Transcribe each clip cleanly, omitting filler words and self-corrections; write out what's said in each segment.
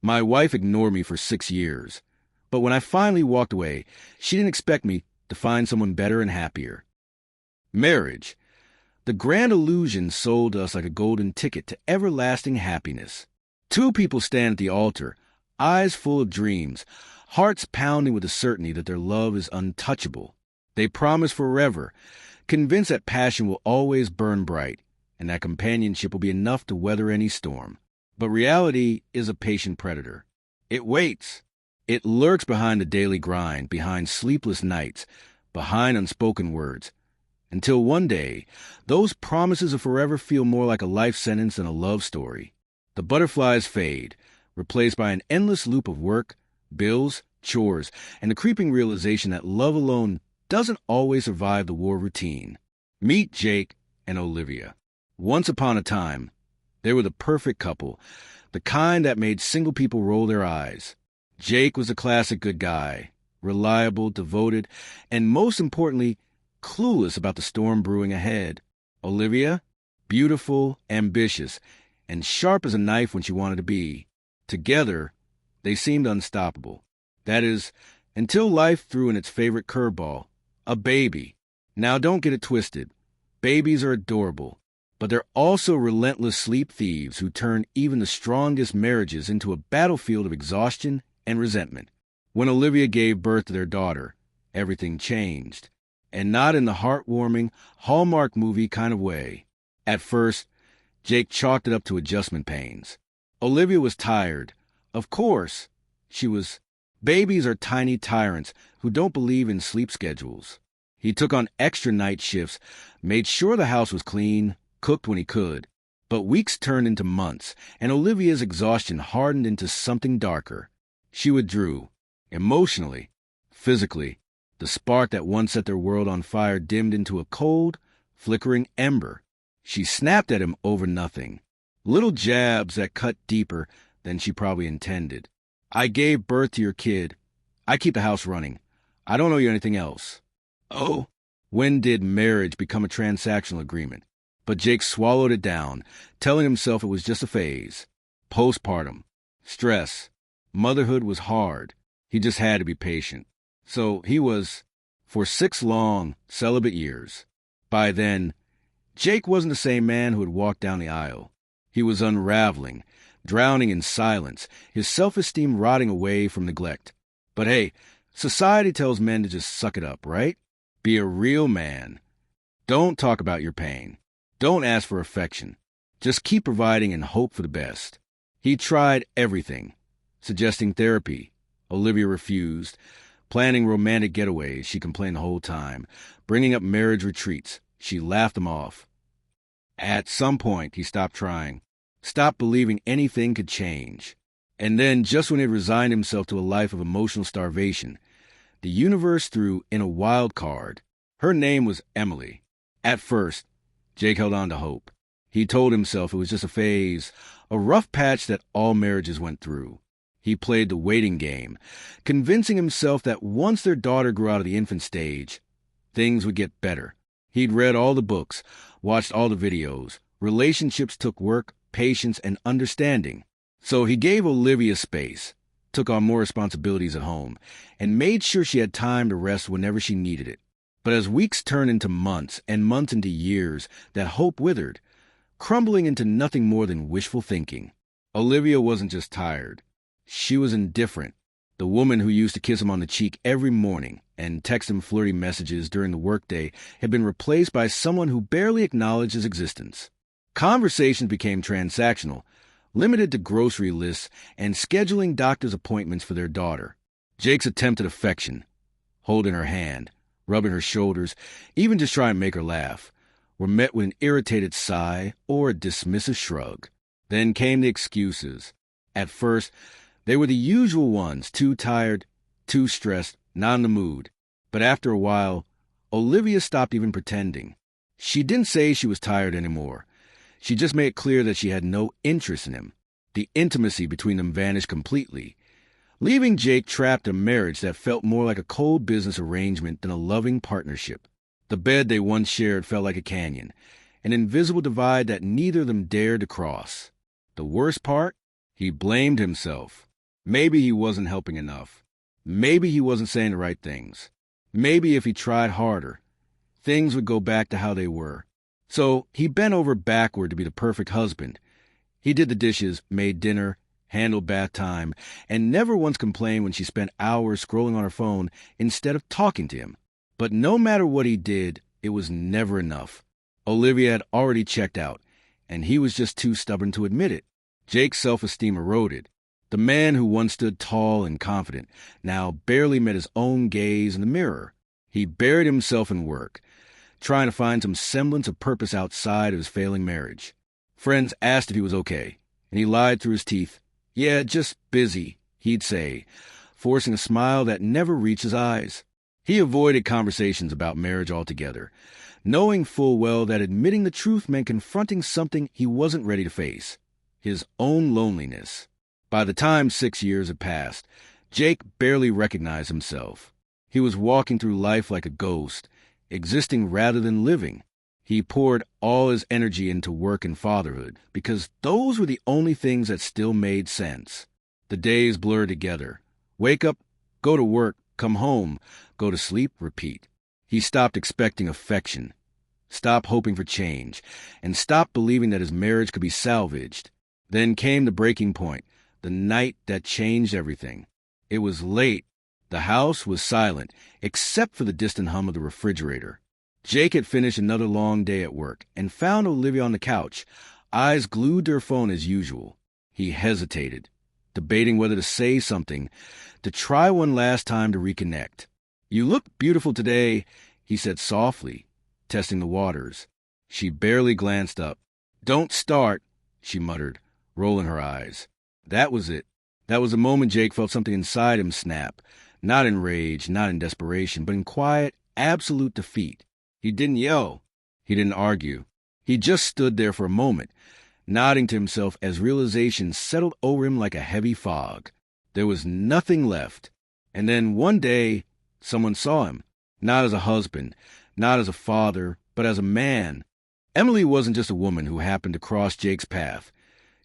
My wife ignored me for 6 years, but when I finally walked away, she didn't expect me to find someone better and happier. Marriage. The grand illusion sold us like a golden ticket to everlasting happiness. Two people stand at the altar, eyes full of dreams, hearts pounding with the certainty that their love is untouchable. They promise forever, convinced that passion will always burn bright, and that companionship will be enough to weather any storm. But reality is a patient predator. It waits. It lurks behind the daily grind, behind sleepless nights, behind unspoken words, until one day, those promises of forever feel more like a life sentence than a love story. The butterflies fade, replaced by an endless loop of work, bills, chores, and the creeping realization that love alone doesn't always survive the war routine. Meet Jake and Olivia. Once upon a time, they were the perfect couple, the kind that made single people roll their eyes. Jake was a classic good guy, reliable, devoted, and most importantly, clueless about the storm brewing ahead. Olivia, beautiful, ambitious, and sharp as a knife when she wanted to be. Together, they seemed unstoppable. That is, until life threw in its favorite curveball, a baby. Now don't get it twisted. Babies are adorable, but they're also relentless sleep thieves who turn even the strongest marriages into a battlefield of exhaustion and resentment. When Olivia gave birth to their daughter, everything changed, and not in the heartwarming, Hallmark movie kind of way. At first, Jake chalked it up to adjustment pains. Olivia was tired. Of course, she was. Babies are tiny tyrants who don't believe in sleep schedules. He took on extra night shifts, made sure the house was clean, cooked when he could. But weeks turned into months, and Olivia's exhaustion hardened into something darker. She withdrew, emotionally, physically. The spark that once set their world on fire dimmed into a cold, flickering ember. She snapped at him over nothing. Little jabs that cut deeper than she probably intended. I gave birth to your kid. I keep the house running. I don't owe you anything else. Oh, when did marriage become a transactional agreement? But Jake swallowed it down, telling himself it was just a phase. Postpartum. Stress. Motherhood was hard. He just had to be patient. So he was, for 6 long, celibate years. By then, Jake wasn't the same man who had walked down the aisle. He was unraveling, drowning in silence, his self-esteem rotting away from neglect. But hey, society tells men to just suck it up, right? Be a real man. Don't talk about your pain. Don't ask for affection. Just keep providing and hope for the best. He tried everything. Suggesting therapy. Olivia refused. Planning romantic getaways, she complained the whole time. Bringing up marriage retreats, she laughed them off. At some point, he stopped trying. Stopped believing anything could change. And then, just when he resigned himself to a life of emotional starvation, the universe threw in a wild card. Her name was Emily. At first, Jake held on to hope. He told himself it was just a phase, a rough patch that all marriages went through. He played the waiting game, convincing himself that once their daughter grew out of the infant stage, things would get better. He'd read all the books, watched all the videos. Relationships took work, patience, and understanding. So he gave Olivia space, took on more responsibilities at home, and made sure she had time to rest whenever she needed it. But as weeks turned into months and months into years, that hope withered, crumbling into nothing more than wishful thinking. Olivia wasn't just tired. She was indifferent. The woman who used to kiss him on the cheek every morning and text him flirty messages during the workday had been replaced by someone who barely acknowledged his existence. Conversations became transactional, limited to grocery lists and scheduling doctor's appointments for their daughter. Jake's attempt at affection, holding her hand, rubbing her shoulders, even just trying to make her laugh, were met with an irritated sigh or a dismissive shrug. Then came the excuses. At first, they were the usual ones, too tired, too stressed, not in the mood. But after a while, Olivia stopped even pretending. She didn't say she was tired anymore. She just made it clear that she had no interest in him. The intimacy between them vanished completely, leaving Jake trapped in a marriage that felt more like a cold business arrangement than a loving partnership. The bed they once shared felt like a canyon, an invisible divide that neither of them dared to cross. The worst part? He blamed himself. Maybe he wasn't helping enough. Maybe he wasn't saying the right things. Maybe if he tried harder, things would go back to how they were. So he bent over backward to be the perfect husband. He did the dishes, made dinner, handled bath time, and never once complained when she spent hours scrolling on her phone instead of talking to him. But no matter what he did, it was never enough. Olivia had already checked out, and he was just too stubborn to admit it. Jake's self-esteem eroded. The man who once stood tall and confident now barely met his own gaze in the mirror. He buried himself in work, trying to find some semblance of purpose outside of his failing marriage. Friends asked if he was okay, and he lied through his teeth. "Yeah, just busy," he'd say, forcing a smile that never reached his eyes. He avoided conversations about marriage altogether, knowing full well that admitting the truth meant confronting something he wasn't ready to face, his own loneliness. By the time 6 years had passed, Jake barely recognized himself. He was walking through life like a ghost, existing rather than living. He poured all his energy into work and fatherhood because those were the only things that still made sense. The days blurred together. Wake up, go to work, come home, go to sleep, repeat. He stopped expecting affection, stopped hoping for change, and stopped believing that his marriage could be salvaged. Then came the breaking point, the night that changed everything. It was late. The house was silent, except for the distant hum of the refrigerator. Jake had finished another long day at work and found Olivia on the couch, eyes glued to her phone as usual. He hesitated, debating whether to say something, to try one last time to reconnect. "You look beautiful today," he said softly, testing the waters. She barely glanced up. "Don't start," she muttered, rolling her eyes. That was it. That was the moment Jake felt something inside him snap, not in rage, not in desperation, but in quiet, absolute defeat. He didn't yell. He didn't argue. He just stood there for a moment, nodding to himself as realization settled over him like a heavy fog. There was nothing left. And then one day, someone saw him, not as a husband, not as a father, but as a man. Emily wasn't just a woman who happened to cross Jake's path.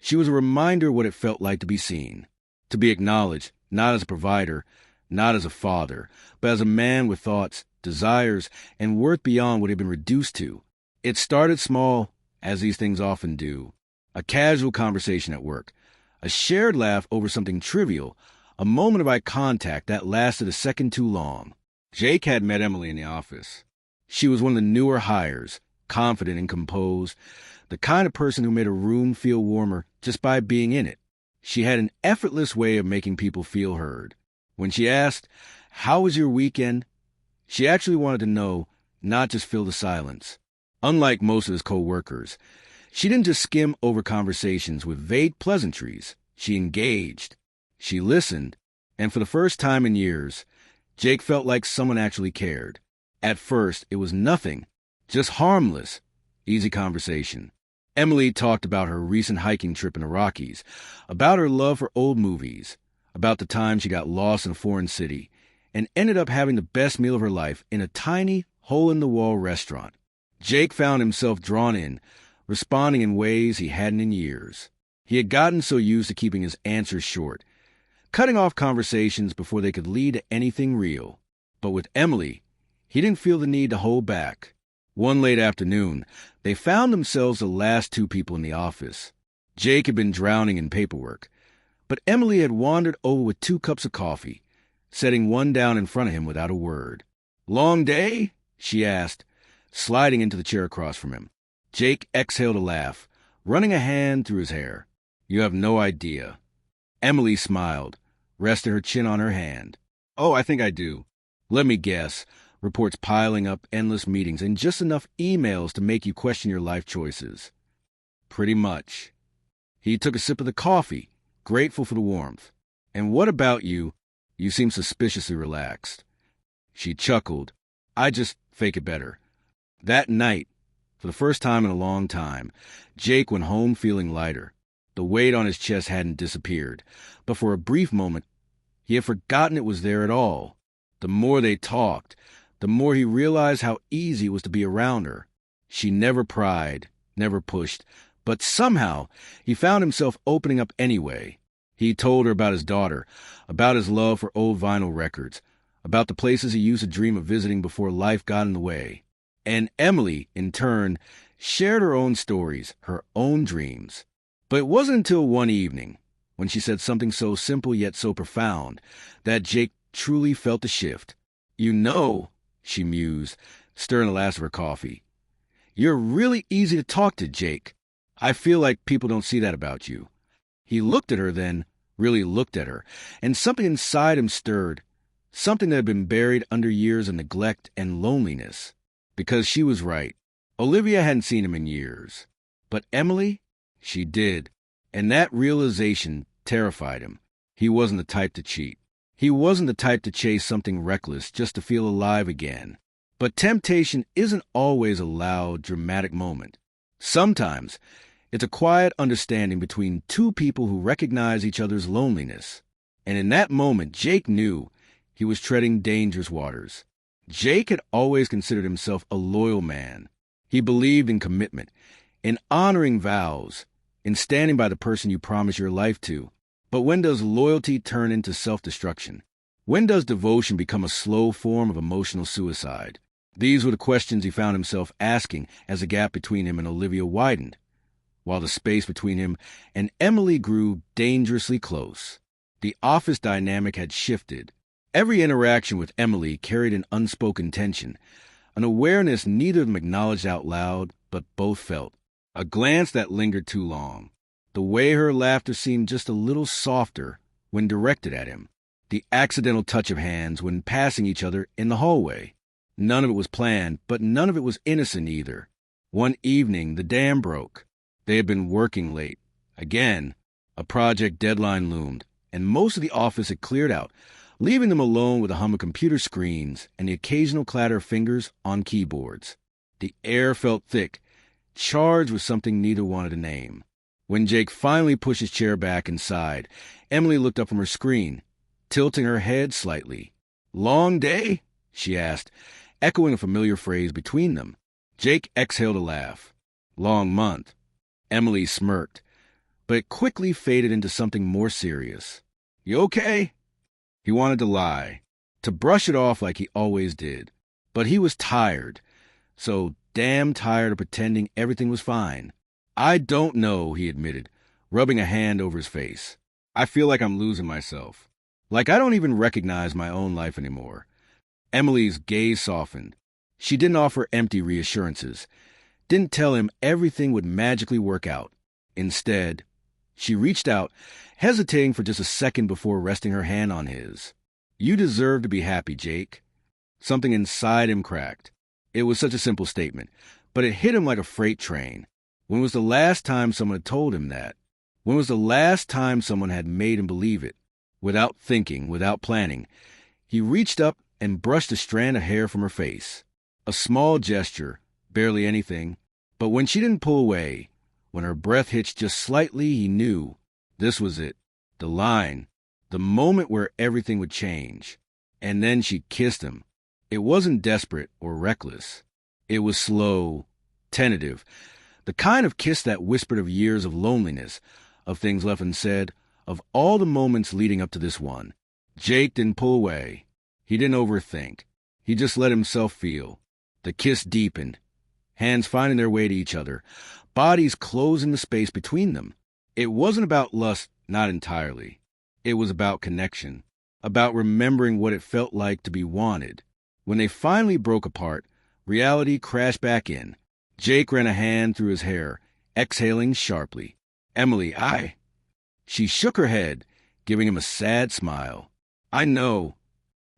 She was a reminder of what it felt like to be seen, to be acknowledged, not as a provider, not as a father, but as a man with thoughts, desires, and worth beyond what he'd been reduced to. It started small, as these things often do. A casual conversation at work, a shared laugh over something trivial, a moment of eye contact that lasted a second too long. Jake had met Emily in the office. She was one of the newer hires, confident and composed, the kind of person who made a room feel warmer just by being in it. She had an effortless way of making people feel heard. When she asked, "How was your weekend?" she actually wanted to know, not just fill the silence. Unlike most of his co-workers, she didn't just skim over conversations with vague pleasantries. She engaged. She listened. And for the first time in years, Jake felt like someone actually cared. At first, it was nothing, just harmless, easy conversation. Emily talked about her recent hiking trip in the Rockies, about her love for old movies, about the time she got lost in a foreign city, and ended up having the best meal of her life in a tiny, hole-in-the-wall restaurant. Jake found himself drawn in, responding in ways he hadn't in years. He had gotten so used to keeping his answers short, cutting off conversations before they could lead to anything real. But with Emily, he didn't feel the need to hold back. One late afternoon, they found themselves the last two people in the office. Jake had been drowning in paperwork, but Emily had wandered over with 2 cups of coffee, setting one down in front of him without a word. "Long day?" she asked, sliding into the chair across from him. Jake exhaled a laugh, running a hand through his hair. "You have no idea." Emily smiled, resting her chin on her hand. "Oh, I think I do. Let me guess. Reports piling up, endless meetings, and just enough emails to make you question your life choices." "Pretty much." He took a sip of the coffee, grateful for the warmth. "And what about you? You seem suspiciously relaxed." She chuckled. "I just fake it better." That night, for the first time in a long time, Jake went home feeling lighter. The weight on his chest hadn't disappeared, but for a brief moment, he had forgotten it was there at all. The more they talked, the more he realized how easy it was to be around her. She never pried, never pushed, but somehow he found himself opening up anyway. He told her about his daughter, about his love for old vinyl records, about the places he used to dream of visiting before life got in the way. And Emily, in turn, shared her own stories, her own dreams. But it wasn't until one evening, when she said something so simple yet so profound, that Jake truly felt the shift. "You know," she mused, stirring the last of her coffee, "you're really easy to talk to, Jake. I feel like people don't see that about you." He looked at her then, really looked at her, and something inside him stirred, something that had been buried under years of neglect and loneliness. Because she was right. Olivia hadn't seen him in years. But Emily, she did. And that realization terrified him. He wasn't the type to cheat. He wasn't the type to chase something reckless just to feel alive again. But temptation isn't always a loud, dramatic moment. Sometimes it's a quiet understanding between two people who recognize each other's loneliness. And in that moment, Jake knew he was treading dangerous waters. Jake had always considered himself a loyal man. He believed in commitment, in honoring vows, in standing by the person you promise your life to. But when does loyalty turn into self-destruction? When does devotion become a slow form of emotional suicide? These were the questions he found himself asking as the gap between him and Olivia widened, while the space between him and Emily grew dangerously close. The office dynamic had shifted. Every interaction with Emily carried an unspoken tension, an awareness neither of them acknowledged out loud, but both felt. A glance that lingered too long. The way her laughter seemed just a little softer when directed at him. The accidental touch of hands when passing each other in the hallway. None of it was planned, but none of it was innocent either. One evening, the dam broke. They had been working late. Again, a project deadline loomed, and most of the office had cleared out, leaving them alone with a hum of computer screens and the occasional clatter of fingers on keyboards. The air felt thick, charged with something neither wanted to name. When Jake finally pushed his chair back and sighed, Emily looked up from her screen, tilting her head slightly. "Long day?" she asked, echoing a familiar phrase between them. Jake exhaled a laugh. "Long month." Emily smirked, but it quickly faded into something more serious. "You okay?" He wanted to lie, to brush it off like he always did. But he was tired, so damn tired of pretending everything was fine. "I don't know," he admitted, rubbing a hand over his face. "I feel like I'm losing myself. Like I don't even recognize my own life anymore." Emily's gaze softened. She didn't offer empty reassurances, didn't tell him everything would magically work out. Instead, she reached out, hesitating for just a second before resting her hand on his. "You deserve to be happy, Jake." Something inside him cracked. It was such a simple statement, but it hit him like a freight train. When was the last time someone had told him that? When was the last time someone had made him believe it? Without thinking, without planning, he reached up and brushed a strand of hair from her face. A small gesture, barely anything, but when she didn't pull away, when her breath hitched just slightly, he knew this was it. The line, the moment where everything would change. And then she kissed him. It wasn't desperate or reckless. It was slow, tentative, the kind of kiss that whispered of years of loneliness, of things left unsaid, of all the moments leading up to this one. Jake didn't pull away. He didn't overthink. He just let himself feel. The kiss deepened, hands finding their way to each other, bodies closing the space between them. It wasn't about lust, not entirely. It was about connection, about remembering what it felt like to be wanted. When they finally broke apart, reality crashed back in. Jake ran a hand through his hair, exhaling sharply. "Emily, I..." She shook her head, giving him a sad smile. "I know."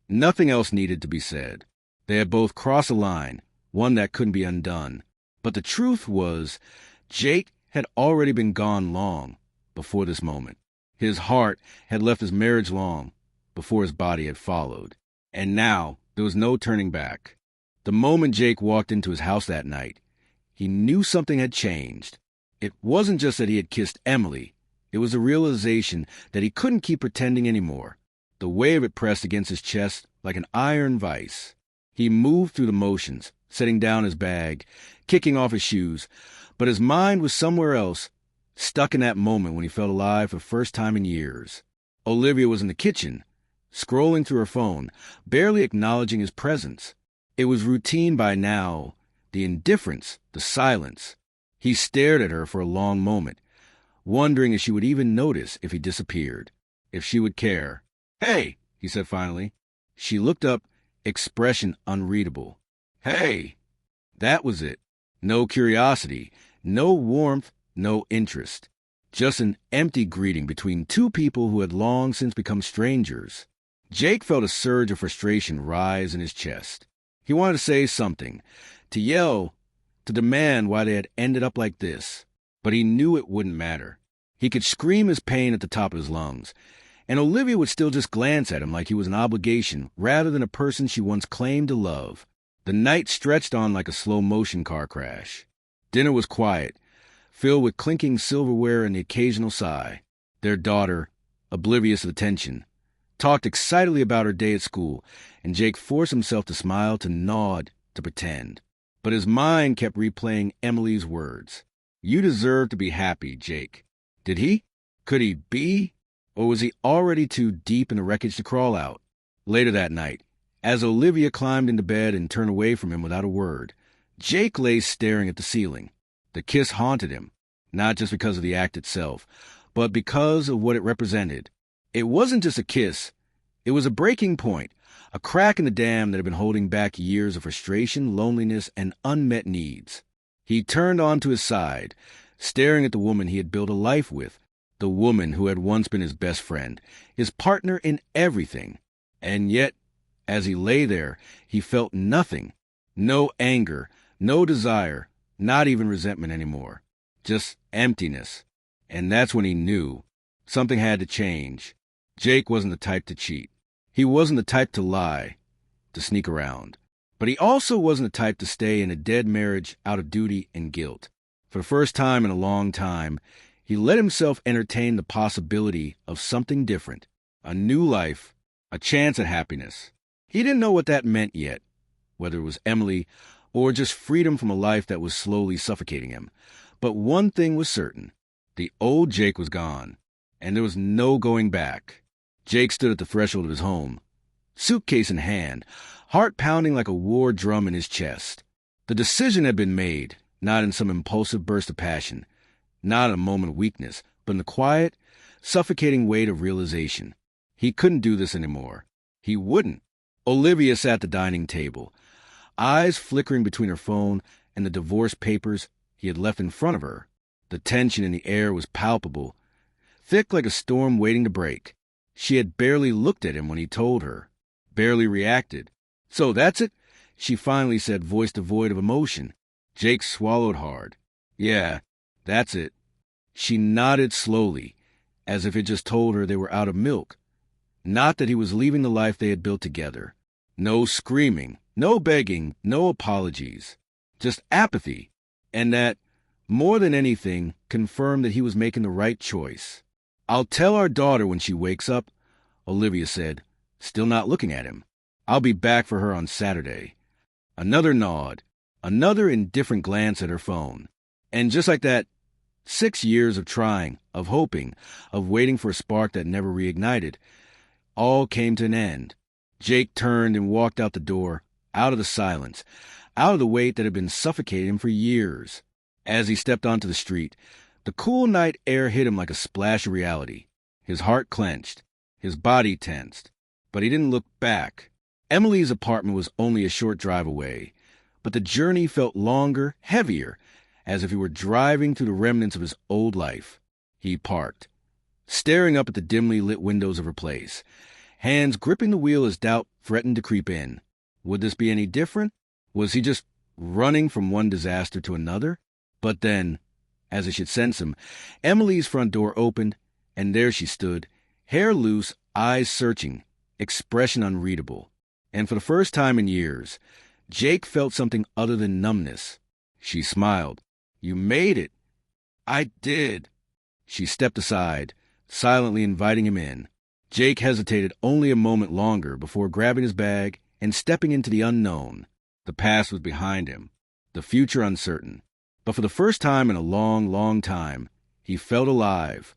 Nothing else needed to be said. They had both crossed a line, one that couldn't be undone. But the truth was, Jake had already been gone long before this moment. His heart had left his marriage long before his body had followed. And now there was no turning back. The moment Jake walked into his house that night, he knew something had changed. It wasn't just that he had kissed Emily. It was a realization that he couldn't keep pretending anymore. The weight of it pressed against his chest like an iron vice. He moved through the motions, setting down his bag, kicking off his shoes, but his mind was somewhere else, stuck in that moment when he felt alive for the first time in years. Olivia was in the kitchen, scrolling through her phone, barely acknowledging his presence. It was routine by now, the indifference, the silence. He stared at her for a long moment, wondering if she would even notice if he disappeared, if she would care. "Hey," he said finally. She looked up, expression unreadable. "Hey." That was it. No curiosity, no warmth, no interest. Just an empty greeting between two people who had long since become strangers. Jake felt a surge of frustration rise in his chest. He wanted to say something, to yell, to demand why they had ended up like this. But he knew it wouldn't matter. He could scream his pain at the top of his lungs, and Olivia would still just glance at him like he was an obligation rather than a person she once claimed to love. The night stretched on like a slow-motion car crash. Dinner was quiet, filled with clinking silverware and the occasional sigh. Their daughter, oblivious of the tension, talked excitedly about her day at school, and Jake forced himself to smile, to nod, to pretend. But his mind kept replaying Emily's words. "You deserve to be happy, Jake." Did he? Could he be? Or was he already too deep in the wreckage to crawl out? Later that night, as Olivia climbed into bed and turned away from him without a word, Jake lay staring at the ceiling. The kiss haunted him, not just because of the act itself, but because of what it represented. It wasn't just a kiss. It was a breaking point, a crack in the dam that had been holding back years of frustration, loneliness, and unmet needs. He turned onto his side, staring at the woman he had built a life with, the woman who had once been his best friend, his partner in everything. And yet, as he lay there, he felt nothing. No anger, no desire, not even resentment anymore. Just emptiness. And that's when he knew something had to change. Jake wasn't the type to cheat. He wasn't the type to lie, to sneak around. But he also wasn't the type to stay in a dead marriage out of duty and guilt. For the first time in a long time, he let himself entertain the possibility of something different, a new life, a chance at happiness. He didn't know what that meant yet, whether it was Emily or just freedom from a life that was slowly suffocating him. But one thing was certain. The old Jake was gone, and there was no going back. Jake stood at the threshold of his home, suitcase in hand, heart pounding like a war drum in his chest. The decision had been made, not in some impulsive burst of passion, not in a moment of weakness, but in the quiet, suffocating weight of realization. He couldn't do this anymore. He wouldn't. Olivia sat at the dining table, eyes flickering between her phone and the divorce papers he had left in front of her. The tension in the air was palpable, thick like a storm waiting to break. She had barely looked at him when he told her, barely reacted. "So that's it?" she finally said, voice devoid of emotion. Jake swallowed hard. "Yeah, that's it." She nodded slowly, as if it just told her they were out of milk. Not that he was leaving the life they had built together. No screaming, no begging, no apologies. Just apathy. And that, more than anything, confirmed that he was making the right choice. "I'll tell our daughter when she wakes up," Olivia said, still not looking at him. "I'll be back for her on Saturday." Another nod, another indifferent glance at her phone. And just like that, 6 years of trying, of hoping, of waiting for a spark that never reignited, all came to an end. Jake turned and walked out the door, out of the silence, out of the weight that had been suffocating him for years. As he stepped onto the street, the cool night air hit him like a splash of reality. His heart clenched, his body tensed, but he didn't look back. Emily's apartment was only a short drive away, but the journey felt longer, heavier, as if he were driving through the remnants of his old life. He parked, staring up at the dimly lit windows of her place, hands gripping the wheel as doubt threatened to creep in. Would this be any different? Was he just running from one disaster to another? But then, as it should sense him, Emily's front door opened, and there she stood, hair loose, eyes searching, expression unreadable. And for the first time in years, Jake felt something other than numbness. She smiled. "You made it." "I did." She stepped aside, silently inviting him in. Jake hesitated only a moment longer before grabbing his bag and stepping into the unknown. The past was behind him, the future uncertain. But for the first time in a long, long time, He felt alive,